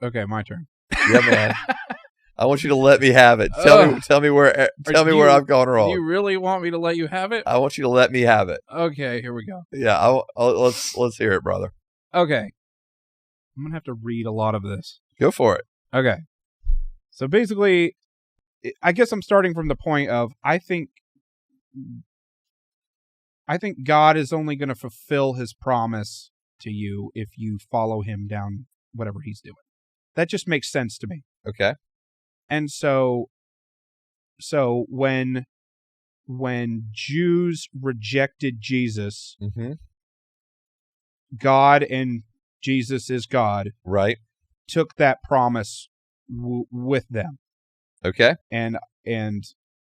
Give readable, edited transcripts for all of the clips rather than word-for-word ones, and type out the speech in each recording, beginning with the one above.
Okay, my turn. Yeah, man. I want you to let me have it. Tell me where I've gone wrong. Do you really want me to let you have it? I want you to let me have it. Okay, here we go. Yeah, let's hear it, brother. Okay. I'm going to have to read a lot of this. Go for it. Okay. So basically, I guess I'm starting from the point of I think God is only going to fulfill his promise to you if you follow him down whatever he's doing. That just makes sense to me. Okay. And so when Jews rejected Jesus, mm-hmm. God, and Jesus is God, right, took that promise with them. Okay. And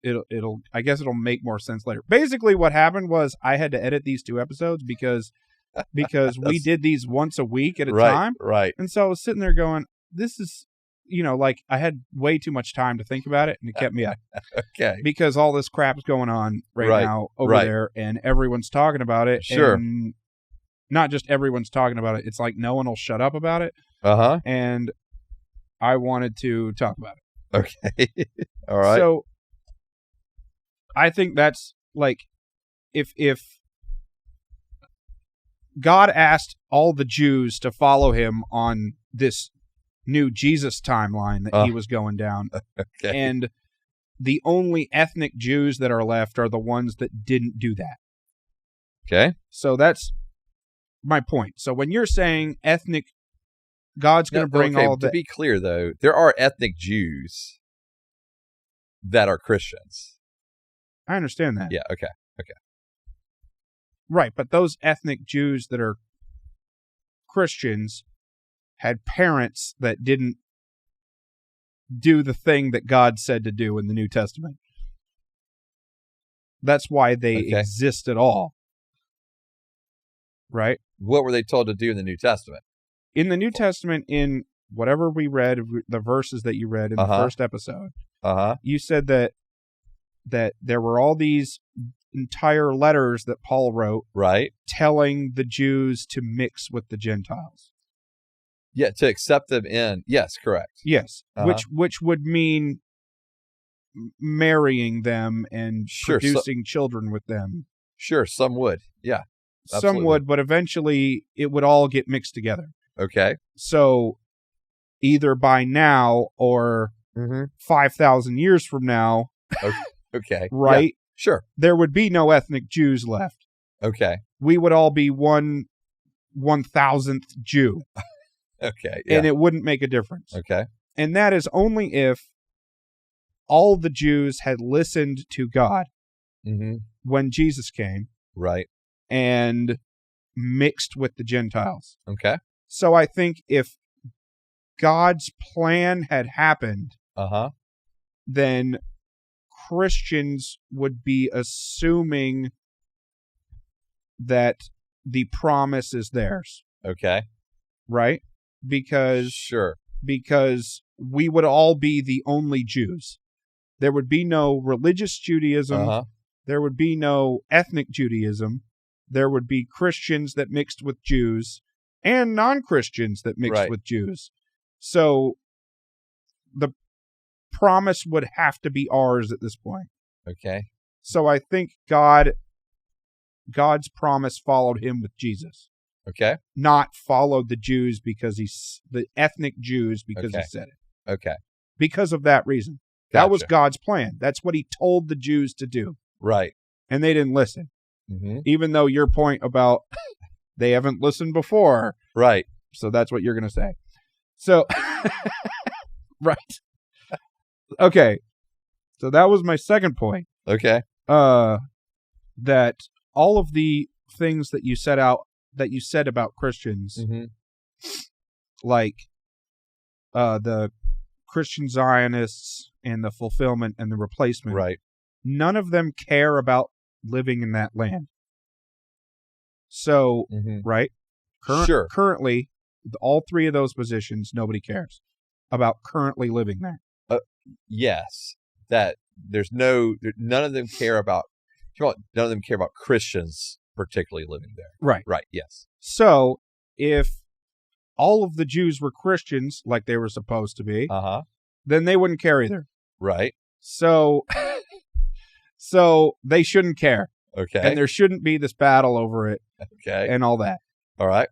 it'll I guess it'll make more sense later. Basically what happened was I had to edit these 2 episodes because we did these once a week at a time. Right. And so I was sitting there going, this is, like I had way too much time to think about it, and it kept me up. Okay. Because all this crap's going on right now over there, and everyone's talking about it. Sure. And not just everyone's talking about it. It's like no one will shut up about it. Uh-huh. And I wanted to talk about it. Okay. All right. So I think that's like if God asked all the Jews to follow him on this new Jesus timeline that he was going down. Okay. And the only ethnic Jews that are left are the ones that didn't do that. Okay. So that's my point. So when you're saying ethnic, God's going to bring all that. To be clear, though, there are ethnic Jews that are Christians. I understand that. Yeah, okay. Right, but those ethnic Jews that are Christians had parents that didn't do the thing that God said to do in the New Testament. That's why they exist at all. Right? What were they told to do in the New Testament? In the New Testament, in whatever we read, the verses that you read in the first episode, you said that there were all these entire letters that Paul wrote, right, telling the Jews to mix with the Gentiles. Yeah, to accept them in. Yes, correct. Yes, which would mean marrying them and producing children with them. Sure, some would. Yeah, absolutely. Some would, but eventually it would all get mixed together. Okay. So either by now or 5,000 years from now, okay, right? Yeah, sure. There would be no ethnic Jews left. Okay. We would all be 1,000th Jew. Okay. Yeah. And it wouldn't make a difference. Okay. And that is only if all the Jews had listened to God when Jesus came. Right. And mixed with the Gentiles. Okay. So I think if God's plan had happened, then Christians would be assuming that the promise is theirs. Okay. Right? Because we would all be the only Jews. There would be no religious Judaism. There would be no ethnic Judaism. There would be Christians that mixed with Jews and non-Christians that mixed with Jews. So the promise would have to be ours at this point. Okay. So I think God's promise followed him with Jesus. Okay. Not followed the Jews because the ethnic Jews because he said it. Okay. Because of that reason. Gotcha. That was God's plan. That's what he told the Jews to do. Right. And they didn't listen. Even though your point about they haven't listened before. Right. So that's what you're going to say. So, right. Okay. So that was my second point. Okay. That all of the things that you said about Christians, like the Christian Zionists and the fulfillment and the replacement, right? None of them care about living in that land. So, right? Currently, all 3 of those positions, nobody cares about currently living there. Yes, that there's none of them care about. None of them care about Christians particularly living there. Right. Right. Yes. So if all of the Jews were Christians like they were supposed to be, then they wouldn't care either. Right. So they shouldn't care. Okay. And there shouldn't be this battle over it. Okay. And all that. All right.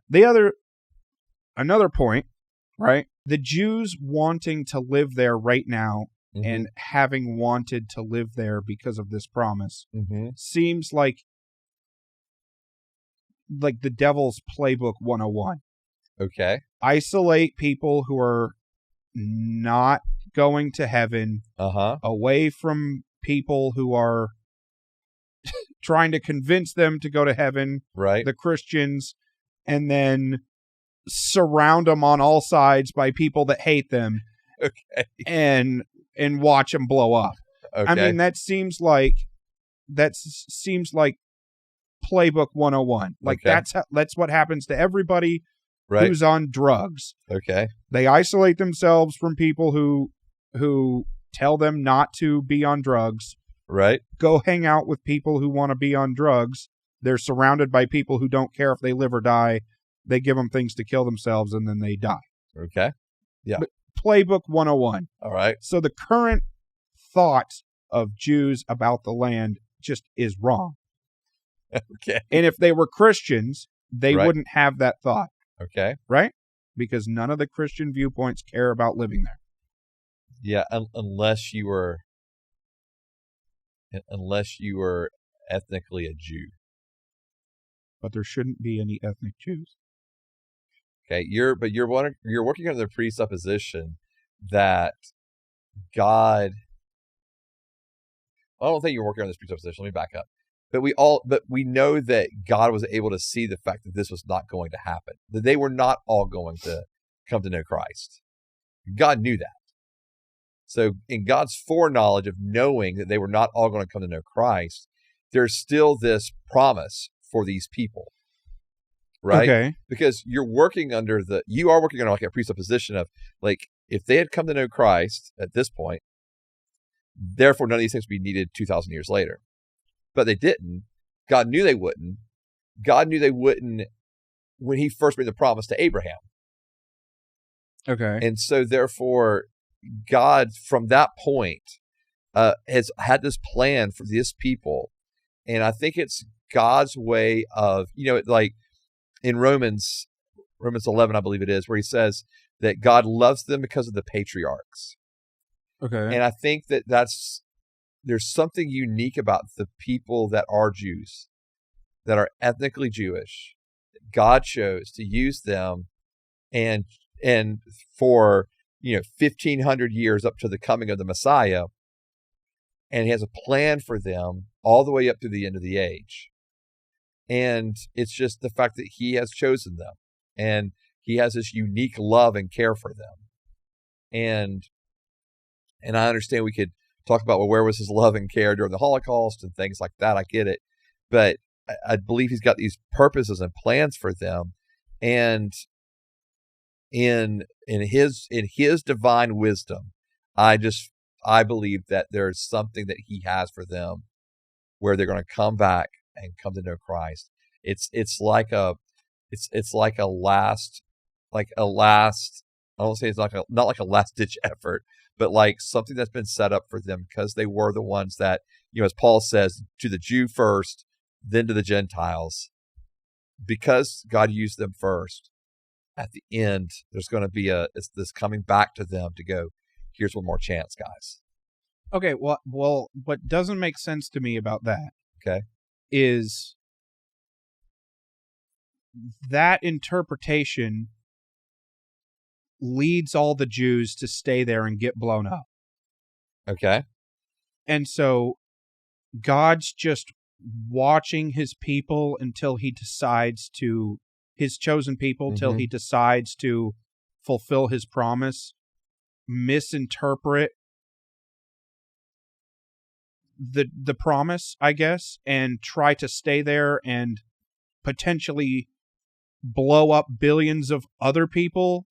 Another point, right? The Jews wanting to live there right now and having wanted to live there because of this promise seems like the devil's playbook 101. Okay. Isolate people who are not going to heaven away from people who are trying to convince them to go to heaven, right? The Christians, and then surround them on all sides by people that hate them, okay, and watch them blow up. Okay. I mean, that seems like playbook 101. Like that's what happens to everybody who's on drugs. Okay. They isolate themselves from people who tell them not to be on drugs. Right. Go hang out with people who want to be on drugs. They're surrounded by people who don't care if they live or die. They give them things to kill themselves, and then they die. Okay. Yeah. But playbook 101. All right. So the current thought of Jews about the land just is wrong. Okay. And if they were Christians, they wouldn't have that thought. Okay. Right? Because none of the Christian viewpoints care about living there. Yeah, unless you were ethnically a Jew. But there shouldn't be any ethnic Jews. Okay, you're working under the presupposition that God. I don't think you're working on this presupposition. Let me back up. But we know that God was able to see the fact that this was not going to happen. That they were not all going to come to know Christ. God knew that. So in God's foreknowledge of knowing that they were not all going to come to know Christ, there's still this promise for these people. Right? Okay. Because you are working under like a presupposition of, like, if they had come to know Christ at this point, therefore none of these things would be needed 2,000 years later. But they didn't. God knew they wouldn't. God knew they wouldn't when he first made the promise to Abraham. Okay. And so therefore, God, from that point, has had this plan for this people. And I think it's God's way of, like in Romans 11, I believe it is, where he says that God loves them because of the patriarchs. Okay. And I think that there's something unique about the people that are Jews, that are ethnically Jewish. God chose to use them and for 1,500 years up to the coming of the Messiah, and he has a plan for them all the way up to the end of the age. And it's just the fact that he has chosen them, and he has this unique love and care for them. And I understand we could talk about, well, where was his love and care during the Holocaust and things like that. I get it. But I believe he's got these purposes and plans for them. And in his divine wisdom, I believe that there's something that he has for them where they're going to come back and come to know Christ. It's like a last, I don't say it's not like a last ditch effort, but like something that's been set up for them because they were the ones that, as Paul says, to the Jew first, then to the Gentiles. Because God used them first, at the end, there's going to be this coming back to them to go, here's one more chance, guys. Okay, well, what doesn't make sense to me about that is that interpretation leads all the Jews to stay there and get blown up. Okay. And so God's just watching his people until he decides to, his chosen people, till he decides to fulfill his promise, misinterpret the promise, I guess, and try to stay there and potentially blow up billions of other people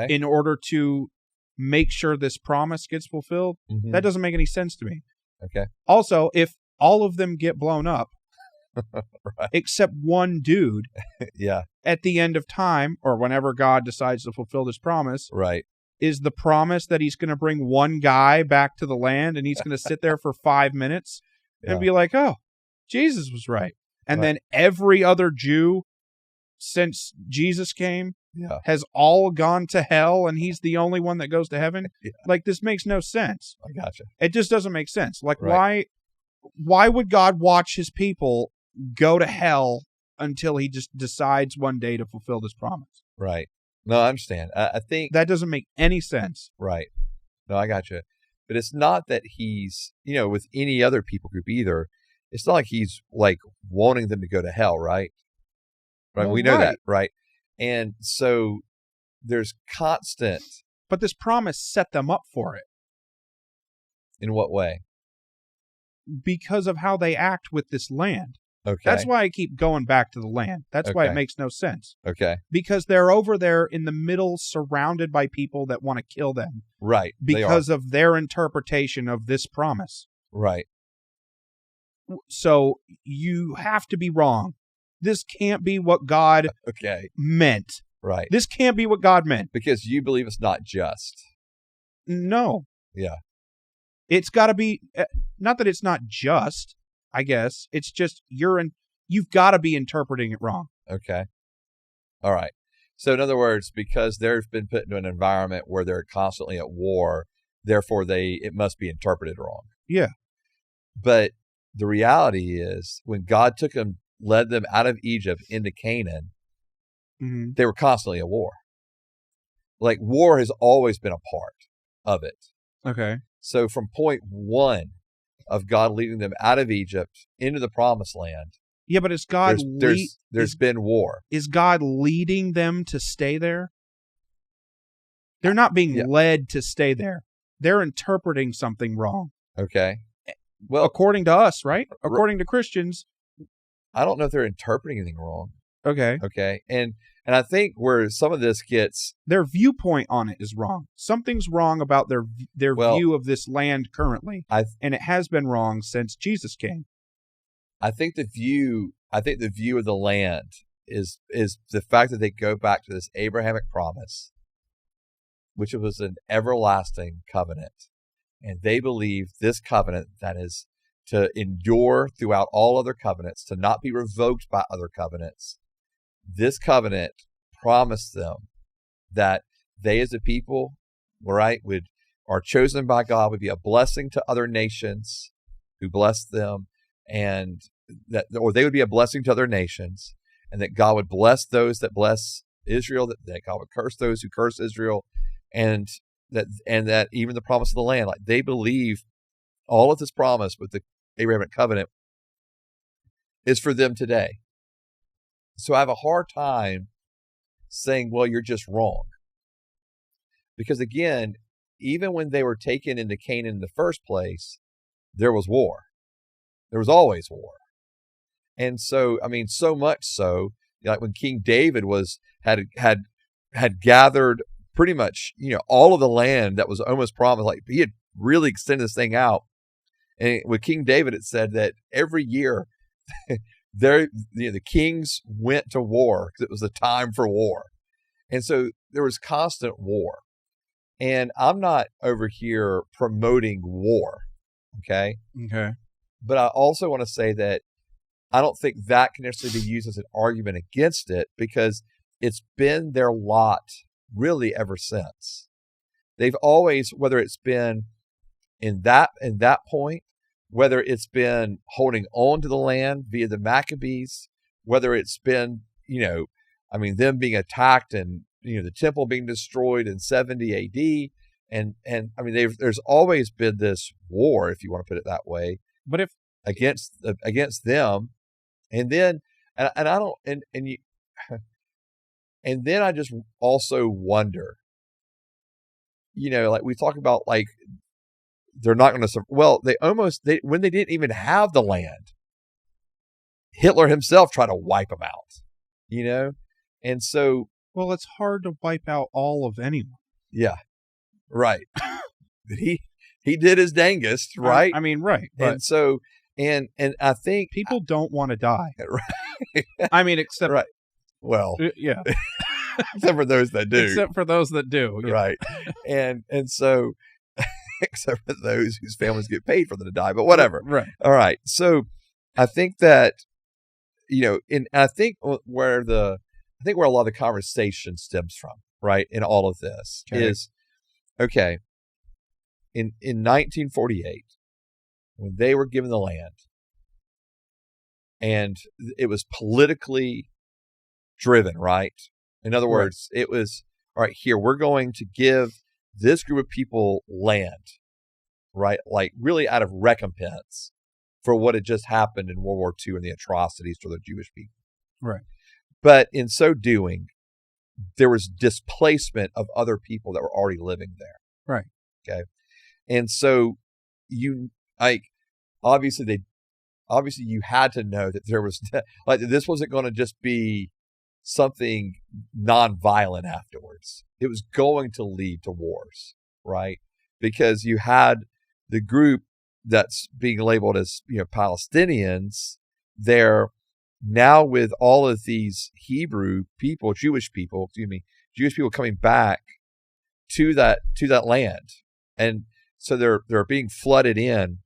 in order to make sure this promise gets fulfilled. That doesn't make any sense to me. Okay. Also, if all of them get blown up, Right. except one dude Yeah. at the end of time, or whenever God decides to fulfill this promise, Right. is the promise that he's going to bring one guy back to the land, and he's going to sit there for 5 minutes and be like, oh, Jesus was right. And then every other Jew since Jesus came has all gone to hell, and he's the only one that goes to heaven. Like, this makes no sense. I gotcha. It just doesn't make sense. Like, why would God watch his people go to hell until he just decides one day to fulfill this promise? Right. No, I understand. I think that doesn't make any sense. Right. No, I gotcha. But it's not that he's, with any other people group either. It's not like he's like wanting them to go to hell, right? Right. Well, we know that, right? And so there's constant. But this promise set them up for it. In what way? Because of how they act with this land. Okay. That's why I keep going back to the land. That's why it makes no sense. Okay. Because they're over there in the middle, surrounded by people that want to kill them. Right. Because of their interpretation of this promise. Right. So you have to be wrong. This can't be what God meant. Right. This can't be what God meant. Because you believe it's not just. No. Yeah. It's got to be, not that it's not just, I guess. It's just you've got to be interpreting it wrong. Okay. All right. So in other words, because they've been put into an environment where they're constantly at war, therefore it must be interpreted wrong. Yeah. But the reality is when God led them out of Egypt into Canaan, they were constantly at war. Like, war has always been a part of it. Okay. So from point one of God leading them out of Egypt into the promised land. Yeah, but is God there's been war. Is God leading them to stay there? They're not being led to stay there. They're interpreting something wrong. Okay. Well, according to us, right? According to Christians. I don't know if they're interpreting anything wrong. Okay. Okay. And I think where some of this gets... Their viewpoint on it is wrong. Something's wrong about their view of this land currently. And it has been wrong since Jesus came. I think the view of the land is the fact that they go back to this Abrahamic promise, which was an everlasting covenant. And they believe this covenant that is to endure throughout all other covenants, to not be revoked by other covenants. This covenant promised them that they as a people, right, are chosen by God, would be a blessing to other nations who bless them, and or they would be a blessing to other nations, and that God would bless those that bless Israel, that God would curse those who curse Israel, and that even the promise of the land, like they believe all of this promise with the Abrahamic covenant is for them today. So I have a hard time saying, well, you're just wrong. Because again, even when they were taken into Canaan in the first place, there was war. There was always war. And so, I mean, so much so, like when King David had gathered pretty much, all of the land that was almost promised, like he had really extended this thing out. And with King David, it said that every year the kings went to war because it was a time for war. And so there was constant war. And I'm not over here promoting war. Okay. Okay. But I also want to say that I don't think that can necessarily be used as an argument against it, because it's been their lot really ever since. They've always, whether it's been in that point, whether it's been holding on to the land via the Maccabees, whether it's been, them being attacked and, the temple being destroyed in 70 AD. And I mean, there's always been this war, if you want to put it that way, but if against them. And then, and then I just also wonder, like we talk about, like, they're not going to, well, when they didn't even have the land, Hitler himself tried to wipe them out, and so. Well, it's hard to wipe out all of anyone. Yeah. Right. But he did his dangest, right? I mean, right. And so And I think people don't want to die. Right. I mean, except right. Well, yeah. Except for those that do. Except for those that do. Yeah. Right. And so except for those whose families get paid for them to die, but whatever. Right. All right. So I think that, I think where a lot of the conversation stems from, right, in all of this is, okay, in 1948, when they were given the land, and it was politically driven, right? In other words, it was, all right, here, we're going to give this group of people land, right? Like really out of recompense for what had just happened in World War II and the atrocities to the Jewish people. Right. But in so doing, there was displacement of other people that were already living there. Right. Okay. And so obviously you had to know that there was like, this wasn't going to just be something nonviolent afterwards. It was going to lead to wars, right? Because you had the group that's being labeled as, Palestinians there now with all of these Jewish people coming back to that land. And so they're being flooded in.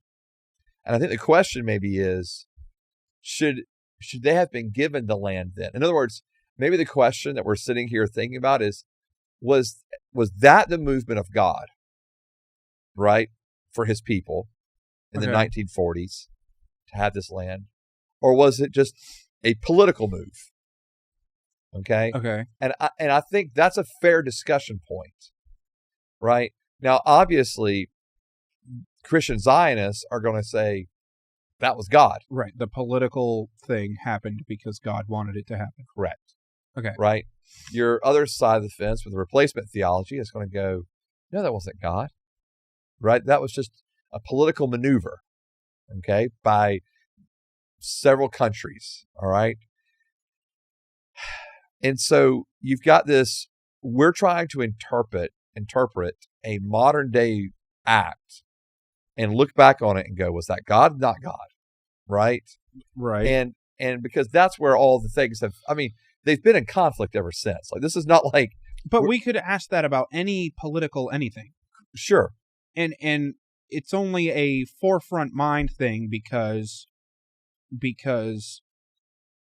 And I think the question maybe is, should they have been given the land then? In other words, maybe the question that we're sitting here thinking about is, was that the movement of God, right, for his people in the 1940s to have this land? Or was it just a political move? Okay. And I think that's a fair discussion point, right? Now, obviously, Christian Zionists are going to say that was God. Right. The political thing happened because God wanted it to happen. Correct. Okay. Right. Your other side of the fence with the replacement theology is going to go, no, that wasn't God. Right. That was just a political maneuver. Okay. By several countries. All right. And so you've got this, we're trying to interpret a modern day act and look back on it and go, was that God? Not God. Right. Right. And because that's where all the things they've been in conflict ever since. Like, this is not like, but we could ask that about any political anything. Sure. And it's only a forefront mind thing because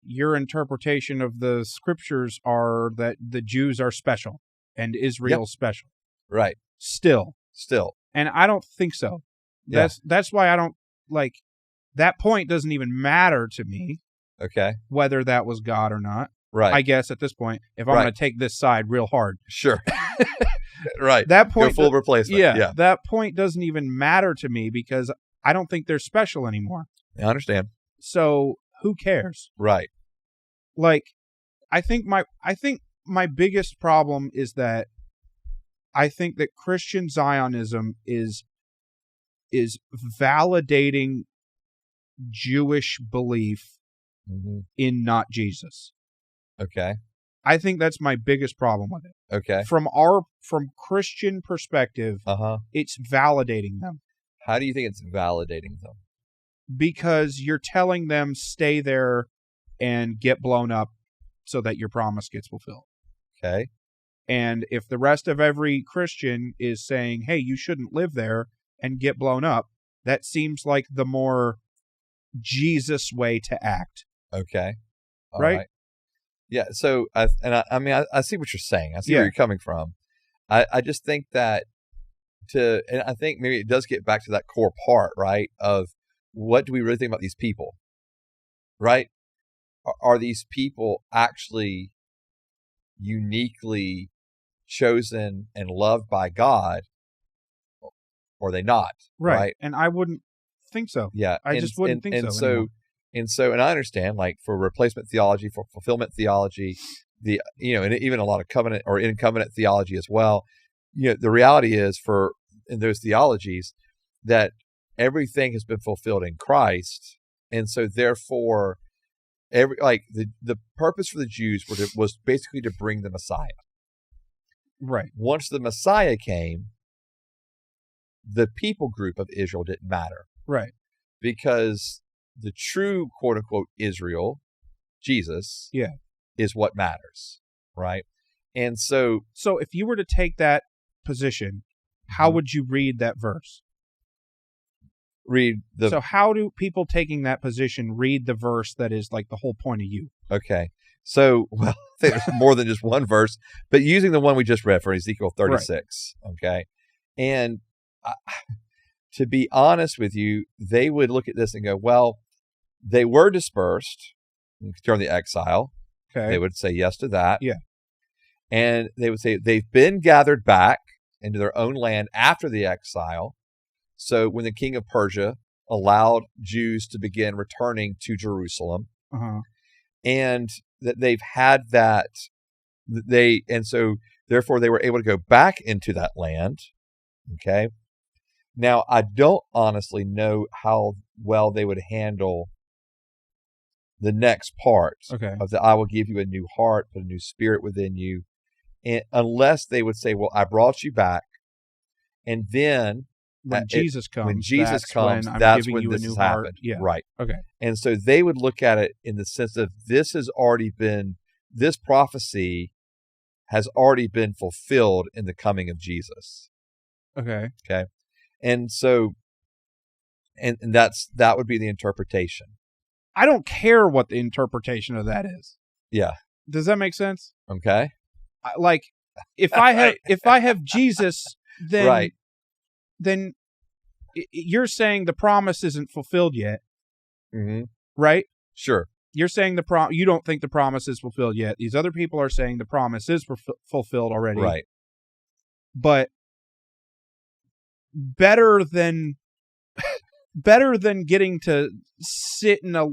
your interpretation of the scriptures are that the Jews are special and Israel special. Right. Still. And I don't think so. That's why I don't like that point doesn't even matter to me. Okay. Whether that was God or not. Right. I guess at this point, if I'm going to take this side real hard. Sure. Right. That point. Go full replacement. Yeah. That point doesn't even matter to me because I don't think they're special anymore. I understand. So who cares? Right. Like, I think my biggest problem is that I think that Christian Zionism is validating Jewish belief in not Jesus. Okay. I think that's my biggest problem with it. Okay. From Christian perspective, it's validating them. How do you think it's validating them? Because you're telling them stay there and get blown up so that your promise gets fulfilled. Okay. And if the rest of every Christian is saying, hey, you shouldn't live there and get blown up, that seems like the more Jesus way to act. Okay. All right? Yeah. So, I see what you're saying. I see where you're coming from. I just think that and I think maybe it does get back to that core part, right? Of what do we really think about these people, right? Are these people actually uniquely chosen and loved by God, or are they not? Right. And I wouldn't think so. Yeah. I just wouldn't think so. And I understand, like, for replacement theology, for fulfillment theology, and even a lot of covenant or in covenant theology as well. The reality is in those theologies that everything has been fulfilled in Christ. And so therefore the purpose for the Jews was basically to bring the Messiah. Right. Once the Messiah came, the people group of Israel didn't matter. Right. Because the true quote unquote Israel, Jesus, is what matters, right? And so if you were to take that position, how would you read that verse? So how do people taking that position read the verse that is like the whole point of you? Okay. So, well, I think there's more than just one verse, but using the one we just read for Ezekiel 36, okay? And to be honest with you, they would look at this and go, well, they were dispersed during the exile. Okay. They would say yes to that. Yeah. And they would say they've been gathered back into their own land after the exile. So when the king of Persia allowed Jews to begin returning to Jerusalem, and that they've had that, and so therefore they were able to go back into that land. Okay. Now, I don't honestly know how well they would handle the next part of the I will give you a new heart, put a new spirit within you, and unless they would say, well, I brought you back, and then when Jesus comes, that's when this has happened. Yeah. Right. Okay. And so they would look at it in the sense of this prophecy has already been fulfilled in the coming of Jesus. Okay. Okay. And so, and that would be the interpretation. I don't care what the interpretation of that is. Yeah. Does that make sense? Okay. Like, if I have Jesus, then then you're saying the promise isn't fulfilled yet, right? Sure. You're saying you don't think the promise is fulfilled yet. These other people are saying the promise is fulfilled already, right? But better than getting to sit in a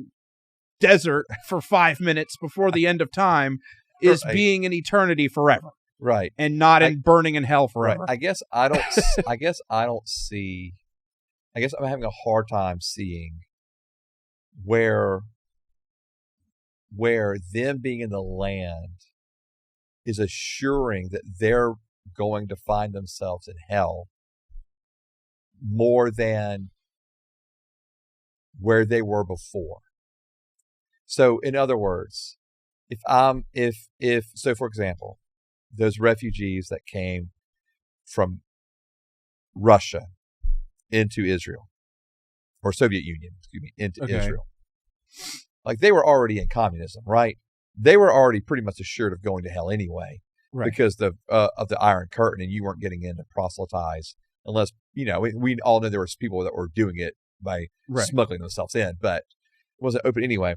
desert for 5 minutes before the end of time is being in eternity forever. Right. And not burning in hell forever. Right. I guess I'm having a hard time seeing where them being in the land is assuring that they're going to find themselves in hell more than where they were before. So in other words, so for example, those refugees that came from Russia into Israel, or Soviet Union, into Israel, like they were already in communism, right? They were already pretty much assured of going to hell anyway, because of the Iron Curtain, and you weren't getting in to proselytize unless, we all know there were people that were doing it by smuggling themselves in, but it wasn't open anyway.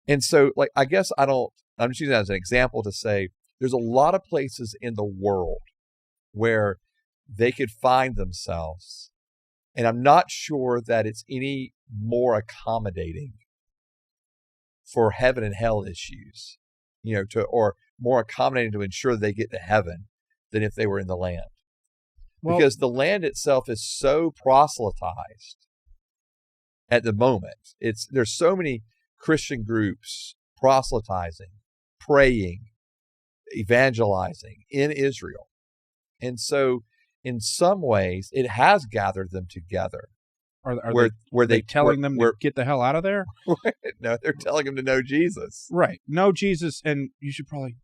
And so, like, I guess I'm just using that as an example to say there's a lot of places in the world where they could find themselves, and I'm not sure that it's any more accommodating for heaven and hell issues, or more accommodating to ensure they get to heaven than if they were in the land. Because the land itself is so proselytized at the moment. There's so many Christian groups proselytizing, praying, evangelizing in Israel. And so in some ways it has gathered them together. Are they telling them to get the hell out of there? No, they're telling them to know Jesus. Right. Know Jesus, and you should probably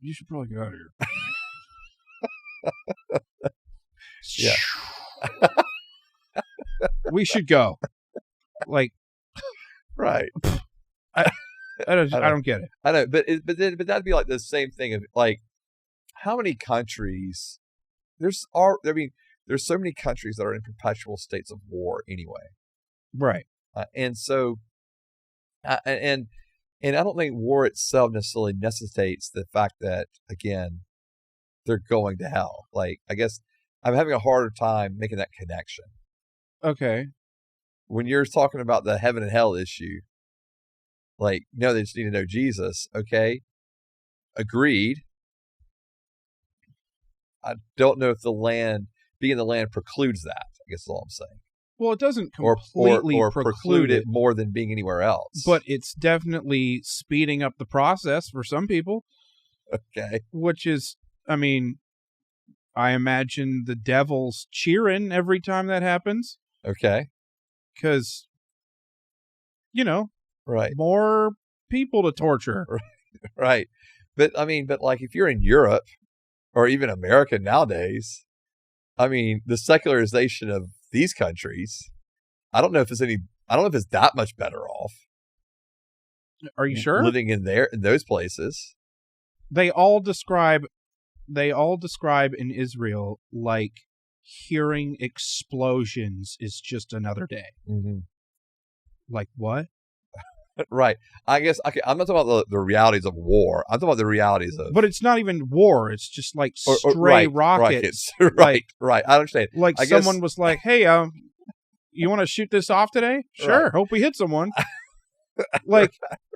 get out of here. Yeah. We should go. Like, right. I don't get it. I know, but that'd be like the same thing of like, how many countries there's so many countries that are in perpetual states of war anyway. Right. And so, and I don't think war itself necessarily necessitates the fact that, again, they're going to hell. Like, I guess I'm having a harder time making that connection. Okay. When you're talking about the heaven and hell issue, like, no, they just need to know Jesus. Okay. Agreed. I don't know if being in the land precludes that, I guess is all I'm saying. Well, it doesn't completely or preclude it more than being anywhere else. But it's definitely speeding up the process for some people. Okay. Which is, I imagine the devil's cheering every time that happens. Okay. Because Right. more people to torture. Right. But like if you're in Europe or even America nowadays, the secularization of these countries, I don't know if it's that much better off. Are you sure? Living in those places. They all describe in Israel like hearing explosions is just another day. Mm-hmm. Like what? Right. I guess I'm not talking about the realities of war. I'm talking about the realities of. But it's not even war. It's just like stray rockets. Right. Right. I understand. Like someone was like, "Hey, you want to shoot this off today? Sure. Right. Hope we hit someone." Like,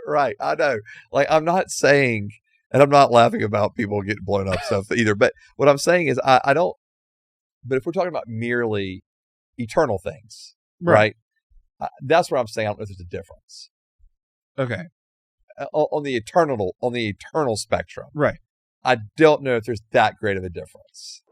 right. I know. Like, I'm not saying, and I'm not laughing about people getting blown up stuff either. But what I'm saying is, I don't. But if we're talking about merely eternal things, right? That's where I'm saying I don't know if there's a difference. Okay. On the eternal spectrum. Right. I don't know if there's that great of a difference.